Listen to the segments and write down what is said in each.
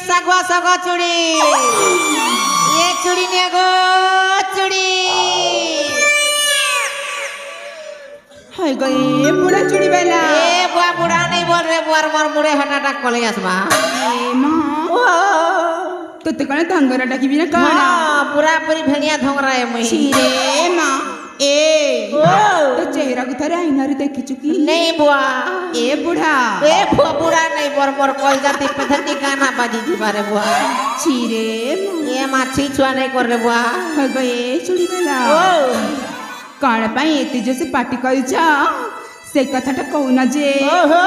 सागवा सागवा चूड़ी ये चूड़ी ने गो चूड़ी हाय गए बुढ़ा चूड़ी वाला ए बुआ बुढ़ा नहीं बोल रहे बुआ मोर मुड़े हटाटा कले आसबा ए मां तो ते कने धंगरा डाकी बिना कहना पूरा पूरी भेड़िया धोंगरा है मुई छिरे मां ए तो चेहरा को थारे आईना रे देखि चुकी नहीं बुआ ए बुढ़ा बुढ़ा नहीं मोर मोर कल जाती पथती गाना बाजी जी बारे बुआ छिरे ये माछी छुआ नहीं कर रे बुआ हाय गए चूड़ी वाला काण पाई एते जैसे पार्टी कइचा से कथाटा कहूना जे ओहो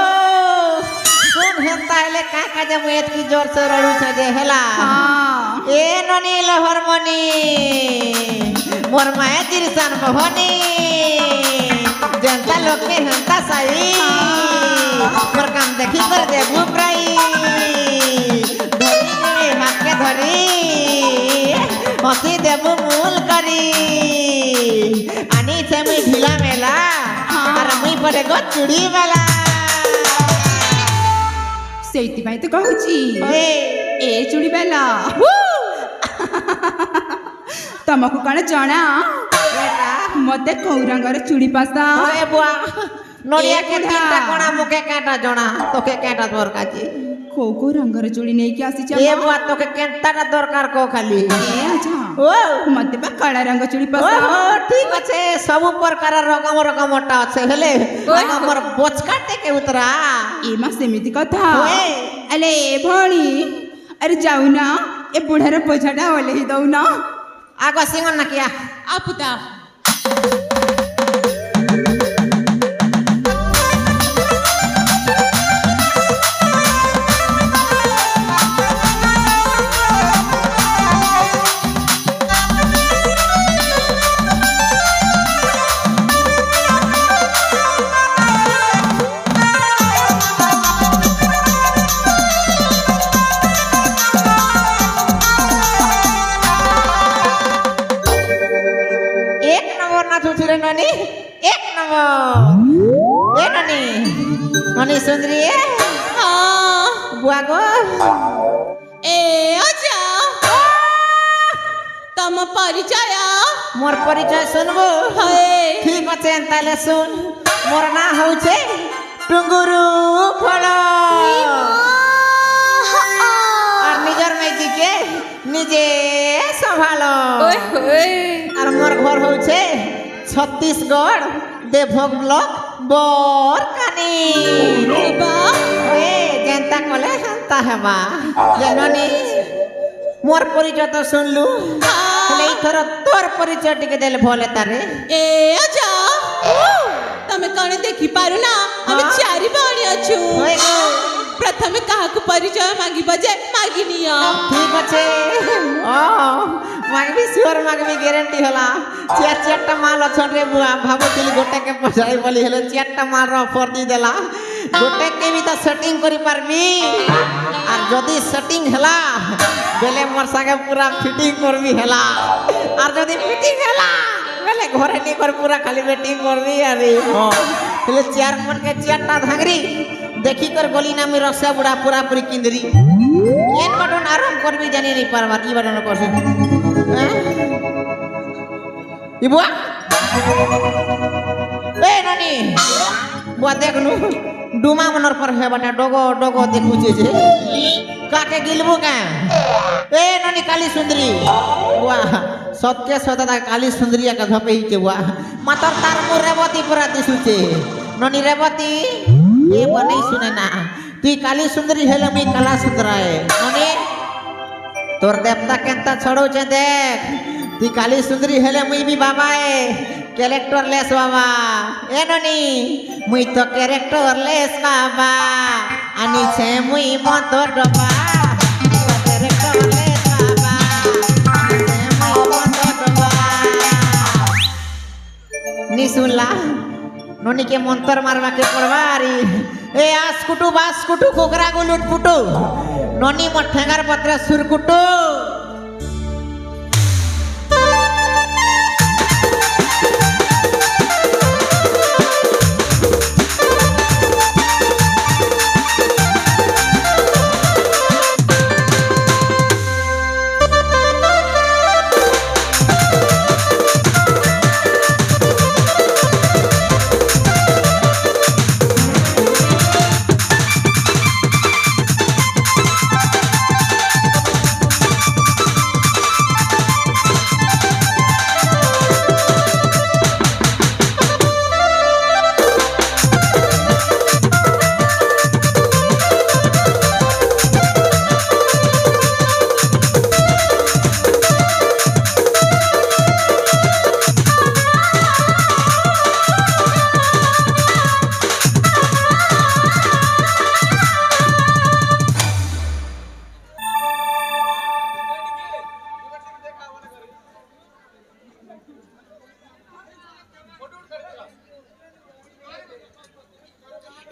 सुन हेता हेले का जब एत की जोर से रडू छ जे हेला हां ए ननी लहरमनी मोर माया तिरसान मोहनी जनता लोग में हंता सही मोर काम देखी कर दे भूपराई धरी में हाथ के धरी हसी देबू मूल करी आनी से मुई ढीला मेला और मुई पड़े गो चूड़ी वाला सेती भाई तो कहूची ए चूड़ी वाला तमको कण जाना मते कौरंगर चूड़ी पासा ओए बुआ नोडिया के तीनटा कोणा मुके काटा जणा तोके काटा दरकार छी को रंगर चूड़ी नहीं के आसी ए बुआ तोके केनटा दरकार को खाली ए अच्छा ओ मते बा काला रंग चूड़ी पासा ओ ठीक আছে सब प्रकार रकम रकमटा আছে हेले हमर बोचकाटे के उतरा ए मा सेमिति कथा अले भणी अरे जाऊ ना ए बुढ़ार पोछाटा ओले ही दऊ ना आगो सिंगन ना किया आपुता ननी एक नंबर ए ननी ननी सुंदरी हां बुआ गो ए आजा तम परिचय मोर परिचय सुनबो ठीक আছে তাহলে শুন মোর না হচ্ছে টুঙ্গুরু ফলো আর নিজের মেজিকে নিজে সম্ভালো আর মোর ঘর হচ্ছে छत्तीसगढ़ देवभोग ब्लॉक बोरकानी जनता कले हंता हेबा जननी मोर परिचय तो सुनलु हेले इथर तोर परिचय टिके देले भले तारे ए आजा तमे कने देखि पारु ना हम चारि बाणी अछु प्रथमे काहाकु परिचय मागी बजे मागी निया ठीक আছে ओ मागबी सियोर मागबी ग्यारंटी होला चारटा माल अछन रे बुआ भाबुतिल गोटे के पछाई बोली हेले चारटा माल रो ऑफर दी देला गोटे के भी तो सेटिंग करि पारबी और जदी सेटिंग हला बेले मोर संगे पूरा फिटिंग करबी हला और जदी फिटिंग हला बेले घरे नहीं कर पूरा खाली वेटिंग करबी अरे हां हेले चार मन के चारटा धांगरी देखी कर गोली ना में रसा बुढ़ा पूरा पूरी किंदरी केन बटन आराम करबी जानी नहीं पारबा ई बटन करसे ई बुआ ए ननी बुआ देखनु डुमा मनर पर है बटा डोगो डोगो देखु जे काके गिलबु का ए ननी काली सुंदरी बुआ सत्य सतता काली सुंदरिया का धपे ही के बुआ मातर तार मोर रेवती पूरा दिसुचे ननी रेवती ये बने सुने ना तू काली सुंदरी हेले मी काला सुंदराए ननी तोर देवता केंता छोड़ो छे देख तू काली सुंदरी हेले मुई भी बाबाए कैरेक्टर लेस बाबा ए ननी मुई तो कैरेक्टर लेस बाबा आनी छे मुई मत डबा कैरेक्टर लेस बाबा आनी छे मुई मत डबा नी सुनला नोनी के मंत्र मारवा के पड़वारी ए आसकुटू बासकुटू कोकरा गुलुट फुटू नोनी मठेंगार पत्र सुरकुटू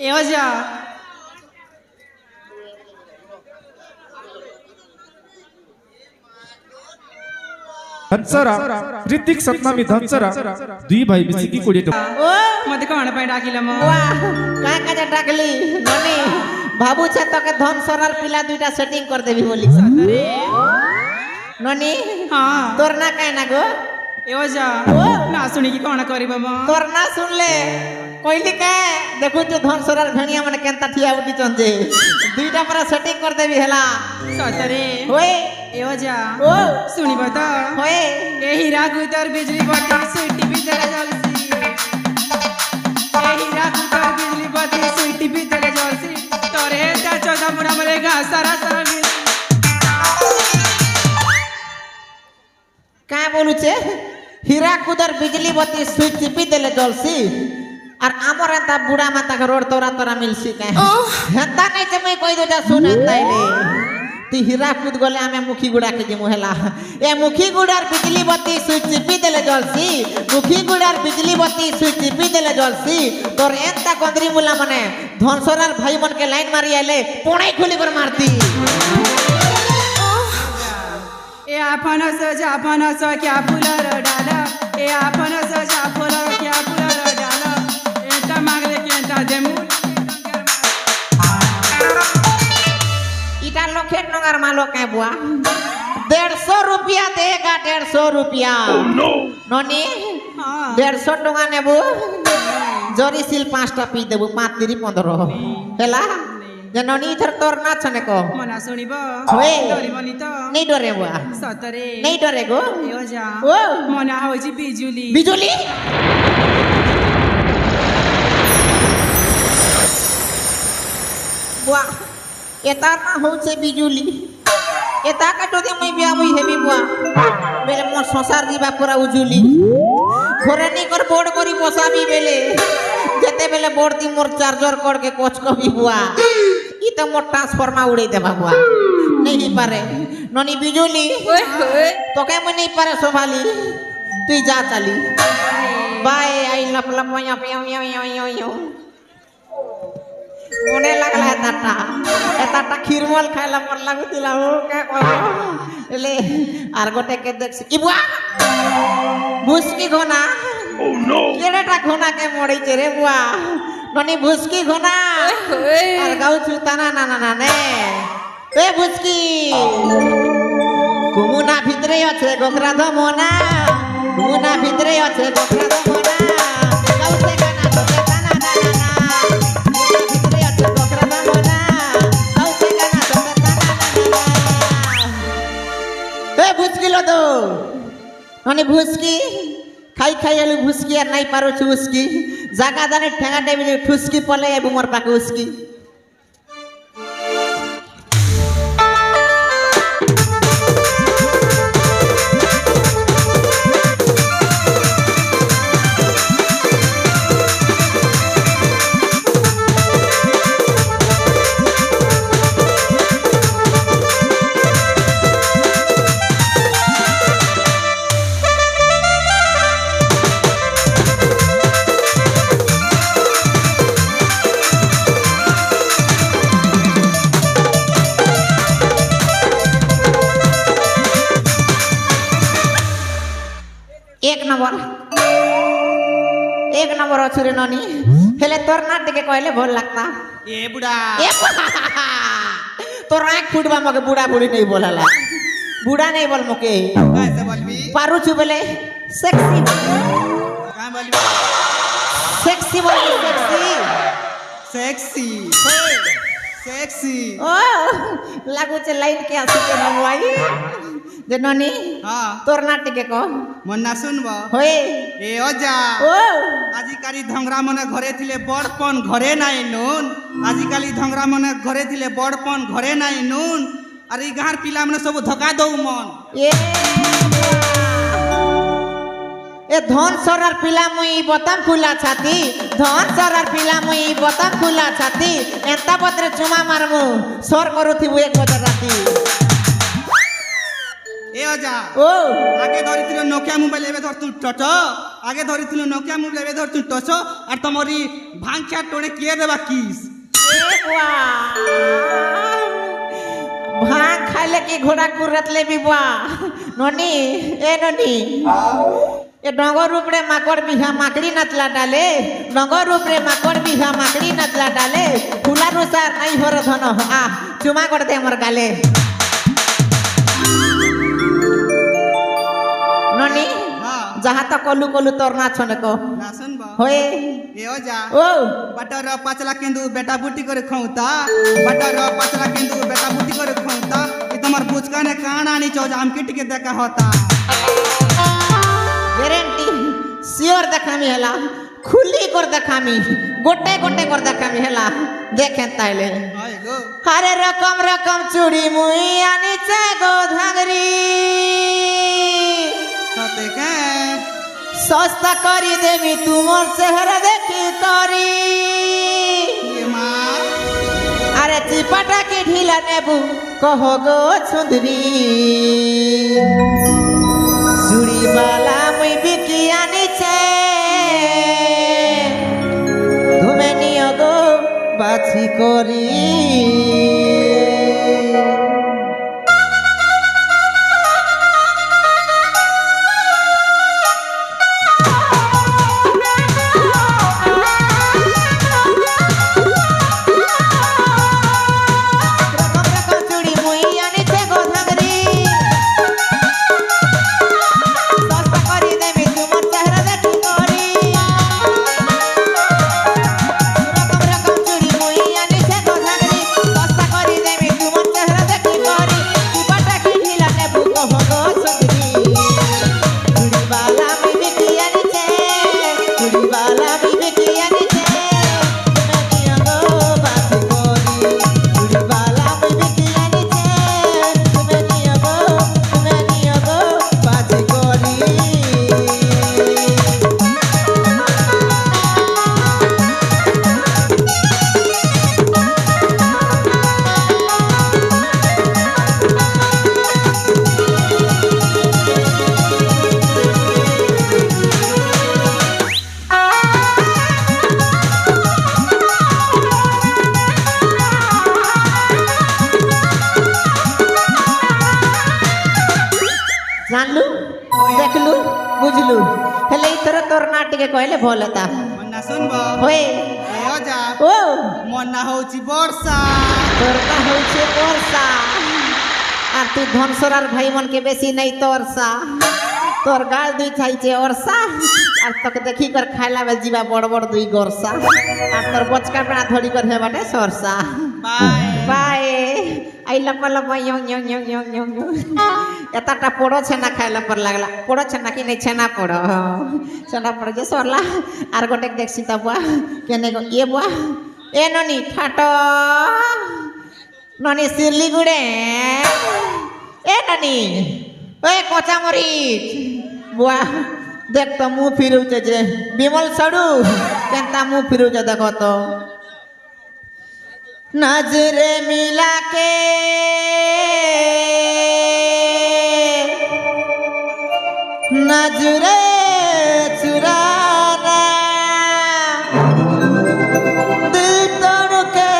ए अजा धनसरा ऋतिक सतनामी धनसरा दुई भाई मिसिकी कोड़े ओ मते कौन पे डाकिला म वाह का का डाकली ननी बाबू छे तो के धन सरार पिला दुईटा सेटिंग कर देबी बोली अरे ननी हां तोर ना काहे ना गो ए अजा ओ ना सुनी की कौन करिबा म तोर ना सुनले कोइली के देखु जो धन सरार भेणिया माने केनता ठिया उठी चंजे दुईटा पर सेटिंग कर देबी हला सतरे होए ए अजा ओ सुनिबा त होए ए हीरा गुदर बिजली बत्ती सीटी भीतर जलसी ए हीरा गुदर बिजली बत्ती सीटी भीतर जलसी तोरे ता चौदा मुड़ा मरेगा सारा सारा मिल का बोलू छे हीरा कुदर बिजली बत्ती स्विच टिपी देले जलसी और आमर एंता बुढ़ा माता के रोड तोरा तोरा मिलसी का हेंता नहीं जे मैं कोई दो जा सुन हेंता इले ती हीरा कूद गले आमे मुखी गुड़ा के जे मुहेला ए मुखी गुड़ार बिजली बत्ती स्विच टिपी देले जलसी मुखी गुड़ार बिजली बत्ती स्विच टिपी देले जलसी तोर एंता कंदरी मुला मने धनसरार भाई मन के लाइन मारी आले पोणे खुली कर मारती ए आपण स क्या फुलर डाला ए आपण स जा फुलर क्या फुलर डाला एंता मागले केंता देमु इटा लोखेट नगर मालो के बुआ 150 रुपया देगा 150 रुपया ननी हां 150 टका नेबू जरी सिल 5टा पी देबू 5 3 15 हेला जे ननी इधर तोर ना छने को मना सुनिबो होए डरी बनी त नहीं डरे बुआ सतरे नहीं डरे गो ए जा ओ मना होजी बिजुली बिजुली बुआ एता ना हो छे बिजुली एता का तो दे मैं बिया होई हेबी बुआ बेले मोर संसार दिबा पूरा उजुली घोरनी कर बोर्ड करी बसाबी बेले जेते बेले बोर्ड दी मोर चार्जर कर के कोच कबी बुआ ई तो मोर ट्रांसफार्मर उड़े देबा बुआ नहीं पारे ननी बिजुली ओए होए तो के मैं नहीं पारे संभाली तू जा चली बाय आई लप लप यो মনে লাগলা এটাটা ক্ষীরমল খাইলা পর লাগুতিলা ও কে কইব এলে আর গোটে কে দেখছি কি বুয়া ভুসকি ঘনা ও নো কেডাটা ঘনা কে মড়াইছে রে বুয়া ননি ভুসকি ঘনা আর গাউ ছুতানা না না না নে এ ভুসকি কুমুনা ভিতরে আছে গোখরা ধমনা কুমুনা ভিতরে আছে গোখরা ধমনা গাউ সে গানা তো তানা না না না মানে ভুসকি খাই খাই আলু ভুসকি আর নাই পারো চুসকি জাগা দানে ঠেঙা টাইমে ঠুসকি পলে এবু মোর পাকে উসকি एक नंबर अच्छे रे ननी हेले तोर ना टिके कहले भल लगता ए बुढ़ा तोर आँख फुटबा मके बुढ़ा बुढ़ी नहीं बोलला बुढ़ा नहीं बोल मके कैसे बोलबी पारू छु बोले सेक्सी का बोलबी सेक्सी बोले सेक्सी सेक्सी ओ लागू छे लाइन के आसी के नमवाई जे ननी हां तोर ना टिके को मन्ना सुनबो होए ए अजा ओ आजिकाली धंगरा मने घरे थिले बड़पन घरे नाइ नून आजिकाली धंगरा मने घरे थिले बड़पन घरे नाइ नून अरे गार पिला मने सब धका दउ मन ए धन सरार पिला मुई बतम खुला छाती धन सरार पिला मुई बतम खुला छाती एंता पत्रे चुमा मारमु सर करूथिबु 1 बजे राती ए अजा ओ आगे धरिथिल नोकिया मोबाइल एबे धर तू टटो आगे धरिथिल नोकिया मोबाइल एबे धर तू टचो और तमरी भांग क्या टोने किए देबा किस भांग खाइले की घोड़ा कुरत ले भी बुआ ननी ए ननी ए डंगर रूप रे माकड़ बिहा माकड़ी नचला डाले डंगर रूप रे माकड़ बिहा माकड़ी नचला डाले फुला अनुसार नहीं हो रे धन आ चुमा कर दे मोर गाले ननी जहाँ तक कलू कलू तोर नाच को ना सुन बा होए ए ओ जा ओ बटर 5 लाख केंदु बेटा बुटी करे खौता बटर 5 लाख केंदु बेटा बुटी करे खौता ई तमर बुचका ने कान आनी चौ जाम के टिके देखा होता ग्यारंटी सियोर देखामी हला खुली कर देखामी गोटे गोटे कर देखामी हला देखें ताइले हाय गो हरे रकम रकम चूड़ी मुई आनी चे गो धांगरी सते के सस्ता करी देवी तुमर चेहरा देखी तोरी ये मां अरे चिपटा के ढीला नेबू कहो गो सुंदरी चूड़ी वाला मुई बिकिया नीचे तुम्हें नियो गो बाछी करी जानलू देखलू बुझलू हेले इतर तोर नाटिके कहले भोलता मन्ना सुन बा होए ए ओ जा ओ मन्ना होची वर्षा तोर का होई छे वर्षा आ तू धनसरार भाई मन के बेसी नहीं तोरसा तोर गाल दुई छाई छे वर्षा आ तक देखी कर खाइला में जीवा बड़ बड़ दुई गोरसा आ तोर बचका बना धड़ी कर हे बाटे सरसा बाय बाय आई लप लप यंग यंग यंग यंग यंग एतटा पोड़ो छेना खाइला पर लागला पोड़ो छेना कि नहीं छेना पोड़ो छेना पोड़ो जे सरला आर गोटे देखसी त बुआ केने गो ये बुआ ए ननी ठाटो ननी सिरली गुड़े ए ननी ए कोचा मरीच बुआ देख तो मुंह फिरूचे जे बिमल सड़ू केनता मुंह फिरूचे देखो तो नजरे मिला के नजरे चुराना दिल तोड़ के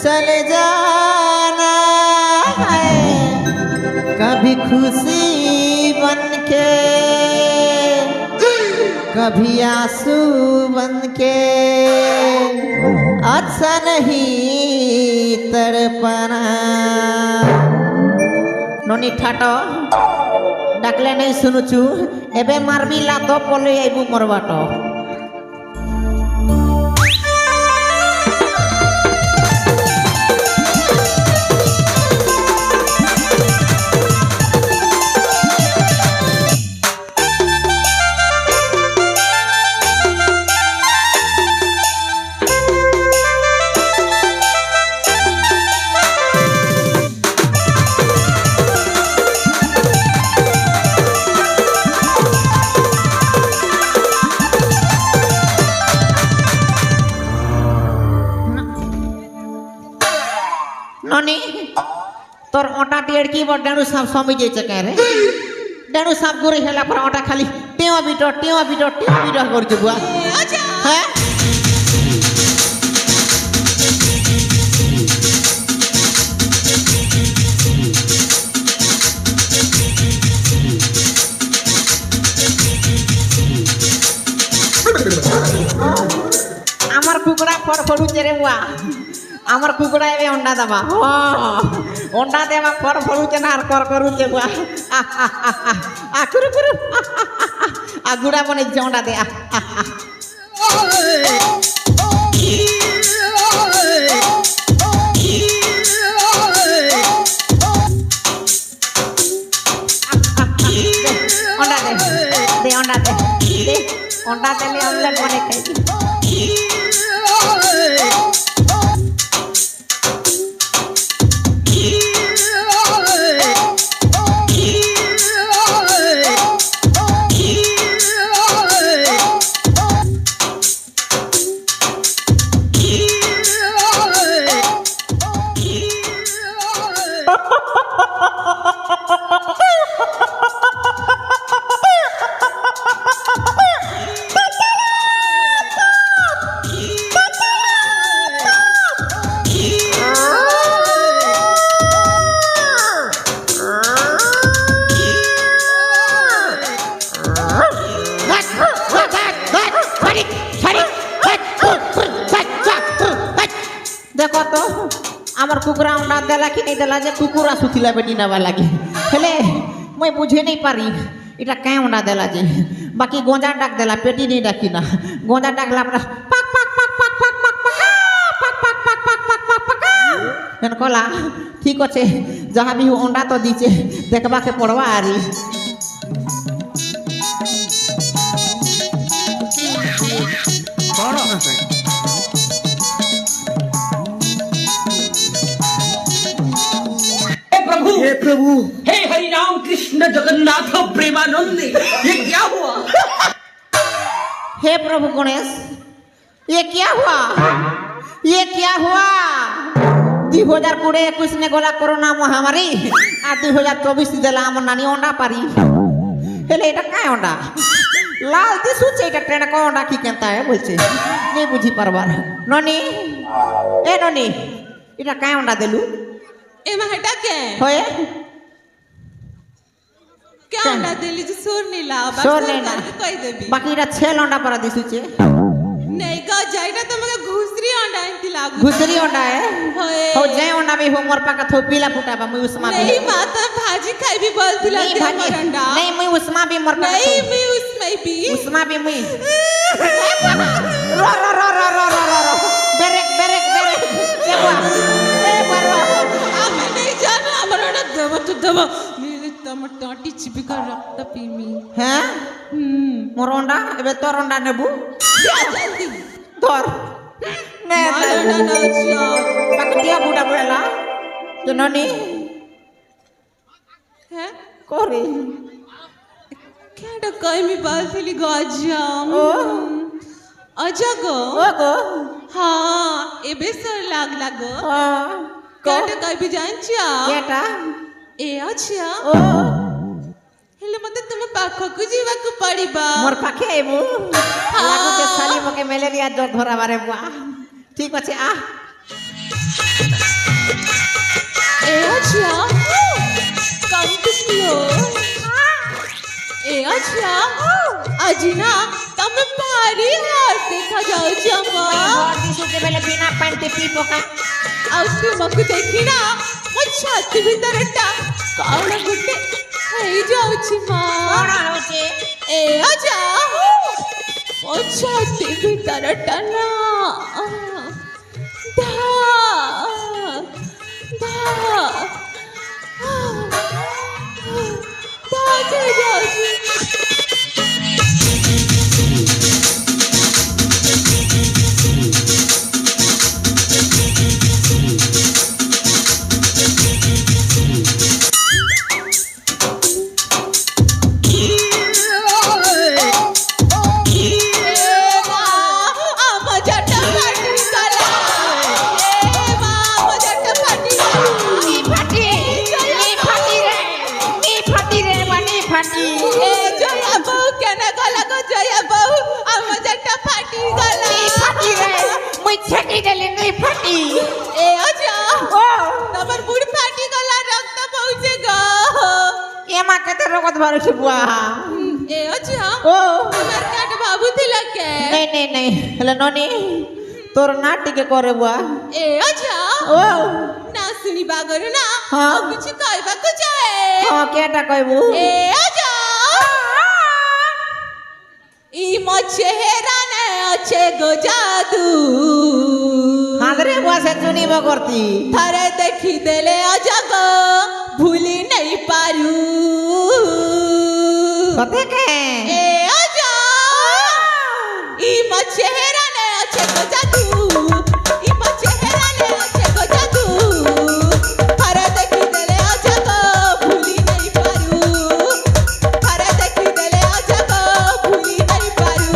चले जाना है कभी खुशी बन के कभी आंसू बन के अच्छा नहीं तड़पना ननी ठाटो डाकले नहीं सुनुचु एबे मारबी लातो पले आइबू मरबाटो ननी तोर ओटा टेड़की बड़ डेणु साहब समझ जाइए कह रे डेणु साहब गोरे हेला पर ओटा खाली टेवा बिटो कर बुआ हैं ଫଡୁଛେ ରେ ବୁଆ আমার কুকুরা এবে অন্ডা দেবা অন্ডা দেবা ফর ফরুছে না আর কর করুছে বুয়া কুরু কুরু গুড়া বনেছে অন্ডা দে অন্ডা দে দে অন্ডা দে দে অন্ডা দিলে অমলেট বনে খাইছি देखो तो आमर कुकुरा अंडा देला कि नहीं देला जे कुकुरा सुतिला बेटी नवा लागे हेले मैं बुझे नहीं पारी इटा काय अंडा देला जे बाकी गोंजा डाक देला पेटी नहीं डाकी ना गोंजा डाकला पक पक पक पक पक पक पक पक पक पक पक पक पक एन कोला ठीक আছে जहां भी अंडा तो दीचे देखबा के पड़वा आरी हे प्रभु हे हरि राम कृष्ण जगन्नाथ प्रेमानंद ये क्या हुआ हे प्रभु गणेश ये क्या हुआ ये क्या हुआ 2021 ने गला कोरोना महामारी आ 2024 देला आम नानी अंडा पारी हेले এটা काय अंडा लाल दिसुचे এটা ট্রেন কো अंडा কি কেনতা है বলছে नहीं बुझी परबार ननी ए ननी এটা काय अंडा देलु एमा हटा के होए क्या अंडा देली जो सोर नीला सोर नीला कोई देबी बाकी এটা छेल अंडा पर दिसुचे नहीं का जाइना तो मगे घुसरी अंडा इंती लागु घुसरी अंडा है होए हो जाय अंडा भी हो मोर पाका थो पीला फुटा बा मुई उसमा भी नहीं माता भाजी खाई भी बोलती नहीं लगती भाजी हमर अंडा नहीं मुई उसमा भी मोर पाका नहीं मैं उसमें भी उसमा भी मुई रो रो रो रो रो रो रो रो बेरेक बेरेक बेरेक ए बुआ ए बरवा हमें नहीं जाना हमर अंडा दबा तो दबा मेरे टमाटर चिपी कर रखता पीमी हैं मोर अंडा एबे तोर अंडा नेबू जा जल्दी तोर ने अंडा ना जा पाकटिया बुडा बोला तो ननी है कोरी क्या डकाई में बाल थी गाजा ओ अजा गो ओ गो हाँ एबे सर लाग लागो ओ क्या डकाई भी जान चिया केटा ए अच्छा ओ हेले मते तुम पाखो को जीवा को पड़ीबा मोर पाखे आइबू लागो के साली मके ম্যালেরিয়া জ্বর ধরা বারে বুয়া ঠিক আছে আ ए अच्छा कम किसलो ए अच्छा अजिना तम भारी हार देखा जाओ जमा और दिसु के बेले बिना पैंट पी पोका ଆଉ ତୁମକୁ ଦେଖିନା ମୋ ଛାତି ଭିତରଟା କଣ ଗୋଟେ ହେଇଯାଉଛି ମା କଣ ହଉଛି ଏ ଆଜା ମୋ ଛାତି ଭିତରଟା ନା ଧା ଧା ଧା ହେଇଯାଉଛି नहीं नहीं नहीं हेलो ननी তোর না টিকে করে বুয়া ए अच्छा ও ना सुनी बागर ना हाँ। और कुछ कहबा को चाहे হ্যাঁ কেটা কইবু ए अच्छा ई मचेहरा ने अच्छे गो जादू হাদরে বুয়া সে চুনিব করতি थारे देखी देले अजग भूली नहीं पारू কতে কে ए अच्छा ई मचेहरा ने अच्छे गो जादू ई मचेहरा ने अच्छे गो जादू थारे देखी देले अजग भूली नहीं पारू थारे देखी देले अजग भूली नहीं पारू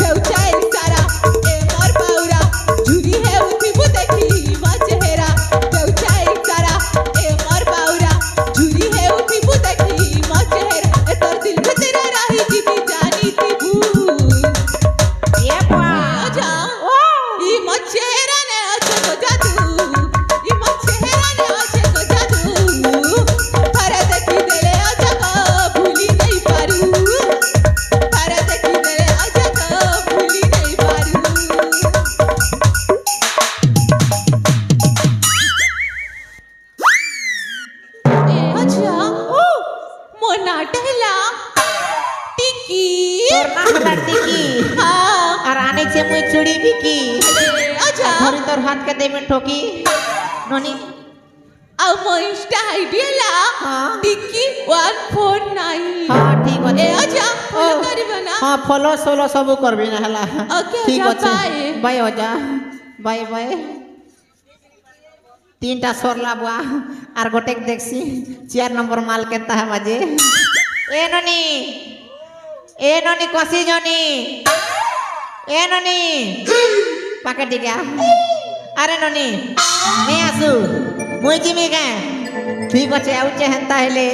देउचाई सारा ए मोर बाउरा झुरी है उठिबु देखी मचेहरा देउचाई सारा ए मोर बाउरा झुरी है उठिबु देखी मचेहरा ए तोर दिल भीतर रही जीती जानी थी भूल এ বুয়া आजा ई मचेहरा ने अच्छे को जादू ई मचेहरा ने अच्छे को जादू थारे देखी देले अजग भूली नहीं पारू थारे देखी देले अजग भूली नहीं पारू ए अच्छा ओ मोना टहला टिकी তোর না হলা টিকি हाँ আর আনে সে মুই চুড়ি বিকি ए अच्छा ধরি তোর হাত কে দেবে ঠকি ননি ଆଉ ମୋ ଇନଷ୍ଟା ଆଇଡି ହେଲା ହଁ। ଟିକି 149 হ্যাঁ ঠিক আছে ଏ ଅଜା ଫଲୋ କରିବ ନା হ্যাঁ ফলো সোলো সব করবি না হেলা ওকে, ঠিক যা, আছে bye. বাই অজা বাই বাই তিনটা সরলা বুয়া আর গোটে দেখছি 4 নম্বর মাল কেনতা হে বাজে এ ননি কষি জনি এ ননি পাকে টিকা আরে ননি নে আসু মুই জিমি কে ঠিক আছে আউছে হেনতা হেলে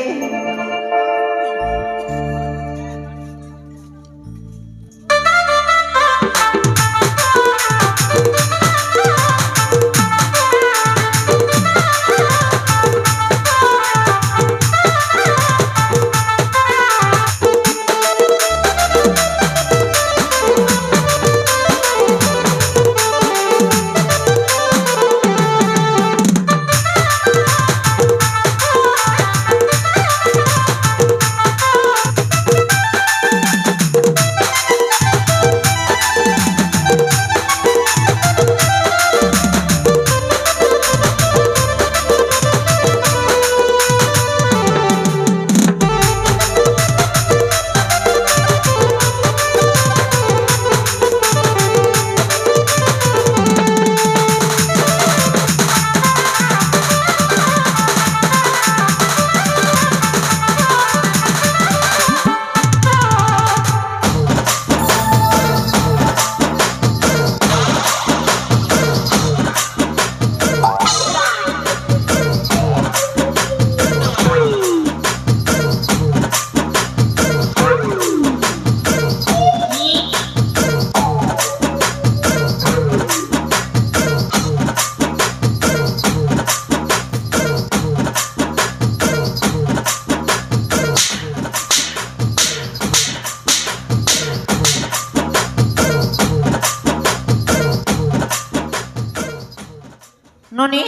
ননি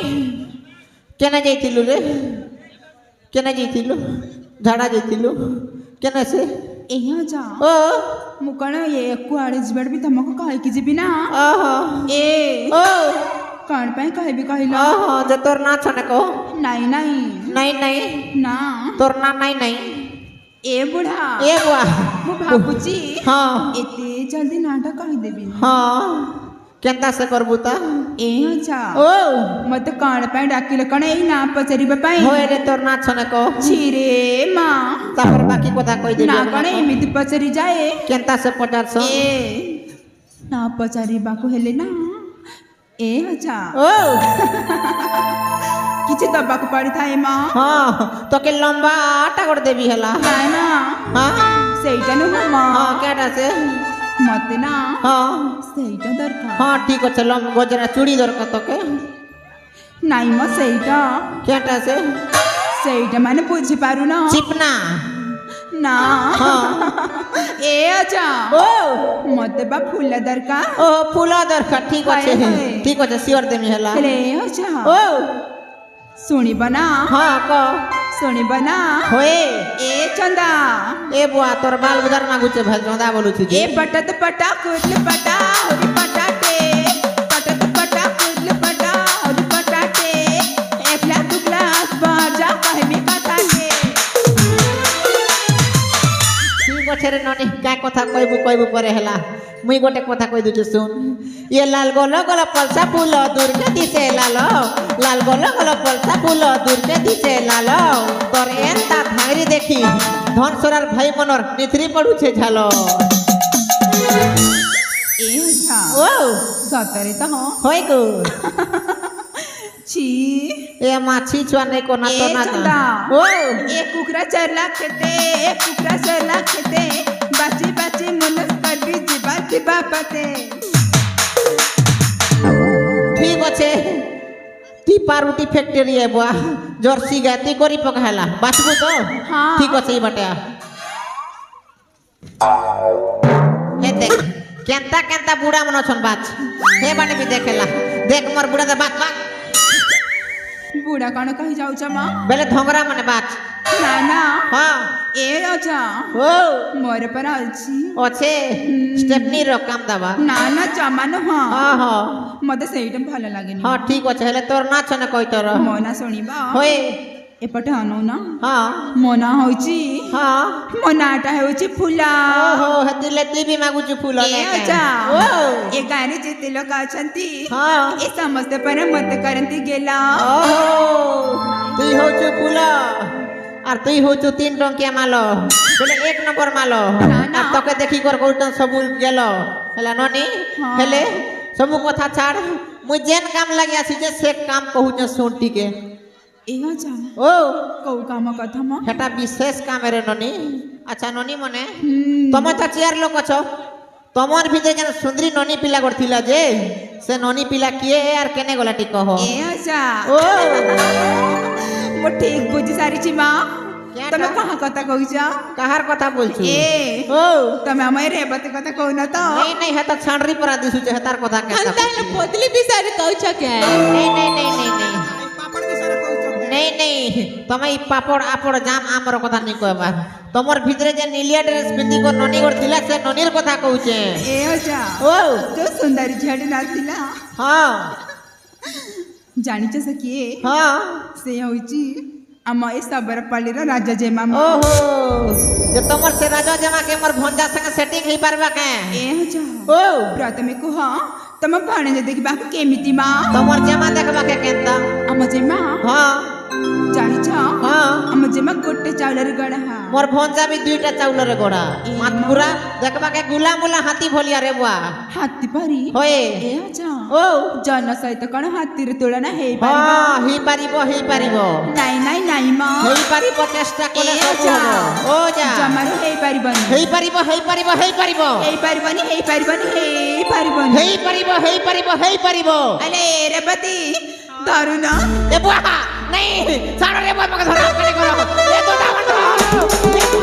কেনে যাইতিলু রে কেনে যাইতিলু ঝাড়া যাইতিলু কেনে সে ଏହା ଯା ও ମୁଁ କଣ ଏ କୁଆଡ଼େ ଯିବାର ବି ତମକୁ କହିକି ଯିବି ନା ଓହୋ ଏ ও କଣ ପାଇଁ କହିବି କହିଲ ଓହୋ যে তোর না ছনে কো ନାଇଁ ନାଇଁ নাই নাই ନା তোর না নাই নাই ଏ ବୁଢ଼ା এ বুয়া ମୁଁ ଭାବୁଛି হ্যাঁ ଏତେ ଜଲ୍ଦି ନାଟା କହିଦେବି হ্যাঁ কেনতা সে করবু তা ଏ ଅଜା ও ମତେ କଣ ପାଇଁ ଡାକିଲ କଣ ଏଇ ନା ପଚାରିବା ପାଇଁ হয় রে তোর না ছনে কো ଛିରେ ମା তারপর বাকি কথা কই দেবি ନା କଣ ଏମିତି ପଚାରି ଯାଏ কেনতা সে পচারছ ଏ ନା ପଚାରିବାକୁ ହେଲେ ନା ଏ ଅଜା ও କିଛି ଦବାକୁ ପଡ଼ିଥାଏ ମା হ্যাঁ তোকে লম্বা আটা করে দেবি হেলা ନାଇଁ ନା হ্যাঁ ସେଇଟା ନୁହଁ ମା হ্যাঁ কেটা সে ମତେ ନା হ্যাঁ ସେଇଟା ଦରକାର হ্যাঁ ঠিক আছে লম্বা গজরা চুড়ি দরকার তোকে ନାଇଁ ମ ସେଇଟା কেটা সে ସେଇଟା ମାନେ ବୁଝିପାରୁନ চিপনা ନା ଏ ଅଜା ଓ ମତେ ବା ଫୁଲ ଦରକାର ଓ ଫୁଲ ଦରକାର ଠିକ ଅଛି ହାଏ, ହାଏ। ଠିକ ଅଛି ସିଓର ଦେମି ହେଲା ହେଲେ ଅଜା ଓ ଶୁଣିବ ନା ହଁ କ ଶୁଣିବ ନା ହୋଏ ଏ ଚନ୍ଦା ଏ ବୁଆ ତୋର ବାଲ ବୁଦାର ମାଗୁଛେ ଭାଇ ଚନ୍ଦା ବୋଲୁଛୁ ए पटत पटा कुदल पटा होरी पटाटे पटत पटा कुदल पटा होरी पटाटे एकला दुगला बाजा कहबी कथाटे ठीक আছে রে ননি কা কথা কইবু পরে হেলা মুই গোটে কথা কই দুছু শুন ये लाल गोलो गोलो पलसा फूल दूर के दिसे लालो लाल गोलो गोलो पलसा फूल दूर के दिसे लालो तोर एंता धांगरी देखी धन सोरार भाई मनर निथरी पड़ुछे झालो ए अच्छा ओ सतरे तो हो होय गो छी ए माछी छुआ नहीं को ना तो ए ना चंदा ओ ए कुकरा चरला खेते ए कुकरा चरला खेते बाची बाची मनस करबी जीवा जीवा पते ठीक আছে টিপা রুটি ফ্যাক্টরি এবুয়া জর্সি গাতি করি পকালা বাঁচবু তো হ্যাঁ। ঠিক আছে এই বাটে হে দেখ কেনতা কেনতা বুড়া মন ছন বাচ হে বাটে বি দেখেলা দেখ মোর বুড়া দে বাচ বাচ बुढ़ा कौन कही जाऊच माँ বেলে ধংরা মানে বাচ ना ना হ্যাঁ ए अच्छा ও मोर पर आछि আছে স্টেপনি র কাম দাবা ना ना जमान हाँ হ্যাঁ হ্যাঁ मते सेइटम भल लागेनी হ্যাঁ ঠিক আছে হেলে তোর না ছনে কই তোর मोना सुनिबा হয়ে एपटे आनो ना হ্যাঁ मोना होची হ্যাঁ मोनाटा होची फुला ओहो हतिले ती भी मागुचु फूल ए अच्छा ओ ए गाने जेते लोक अछंती हाँ ए समस्त पर मत करंती गेला ओहो তুই হচ্ছে ফুল আর তুই হচ্ছে 3 টঙ্কিয়া মালো বলে 1 নম্বর মালো না, না। আর তোকে দেখি কর কৌটন সবু গেল হেলা ননি হ্যাঁ। হেলে সবু কথা ছাড় মুই যেন কাম লাগি আসি যে সে কাম কহুছ শুনটিকে ए अच्छा ও कौ काम कथा मा হেটা বিশেষ কামের ননি আচ্ছা ননি মনে তুমি তো চেয়ার লোক অছ তোমার ভিতরে যেন সুন্দরী ননি পিলা করছিলা যে সে ননি পিলা কিয়ে আর কেনে গলা টি কহ ए अच्छा ও वो ठीक बुझी सारी छी माँ क्या तमे कहा? कहाँ कथा कहू जा কাহার কথা বলছো ए ও तमे हमारे रेबत कथा कहू ना तो नहीं नहीं है तो छानरी पर दिसु है तार কথা कहता अंदर पोतली भी सारी कहू छ के नहीं नहीं नहीं नहीं नहीं नहीं नहीं তুমি এই পাপড় আপড় জাম আমার কথা नहीं कहबा তোমার ভিতরে যে নীলিয়া ড্রেস পিন্ধি কো ননি করছিলা সে ননির কথা কହୁचे ए अच्छा ও जो सुंदरी झड़ी नाथिला হ্যাঁ जानी छ सकिए হ্যাঁ से होची आमा ए सबर पालीर राजा जे मामा ओहो যে তোমার সে রাজা জামা কে মোর ভঞ্জা संग सेटिंग ही पारबा के ए अच्छा ओ प्रथमे कुह तम भाणे जे देखबा केमिति मा তোমার জামা দেখবা के केनता आमा जे मा हां जानी छ हां आमा जे मा गोटे चावलर गड़ा हा मोर भंजा भी दुईटा चाउलरे गोड़ा मात पूरा देखबा के गुला मुला हाथी भलिया रे बुआ हाथी पारी होए ए अच्छा ओ जन सहित कण हाथीर तुलना हेई पारिबा हां ही पारिबो नाई नाई नाई मा हेई पारिबो चेष्टा कोले ए सब अच्छा। हबो ओ जा जमारो हेई पारिबनी हेई पारिबो हेई पारिबो हेई पारिबो हेई पारिबनी हेई पारिबनी हेई पारिबनी हेई पारिबो हेई पारिबो हेई पारिबो अले रेबती दारुना ए बुआ नहीं सारो रे बुआ मके धरा कने करो ए तो दावन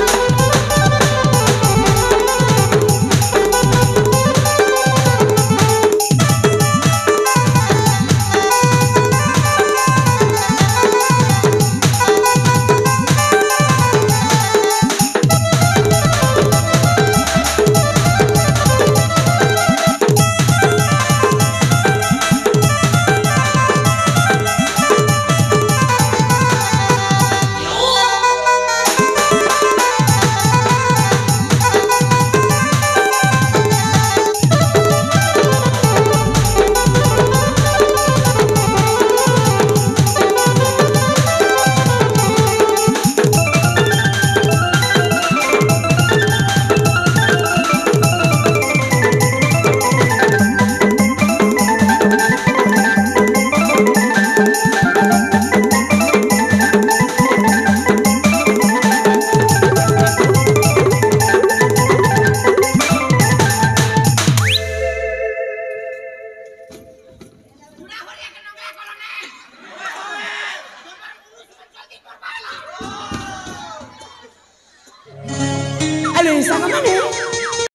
କଲି ସାଙ୍ଗମାନେ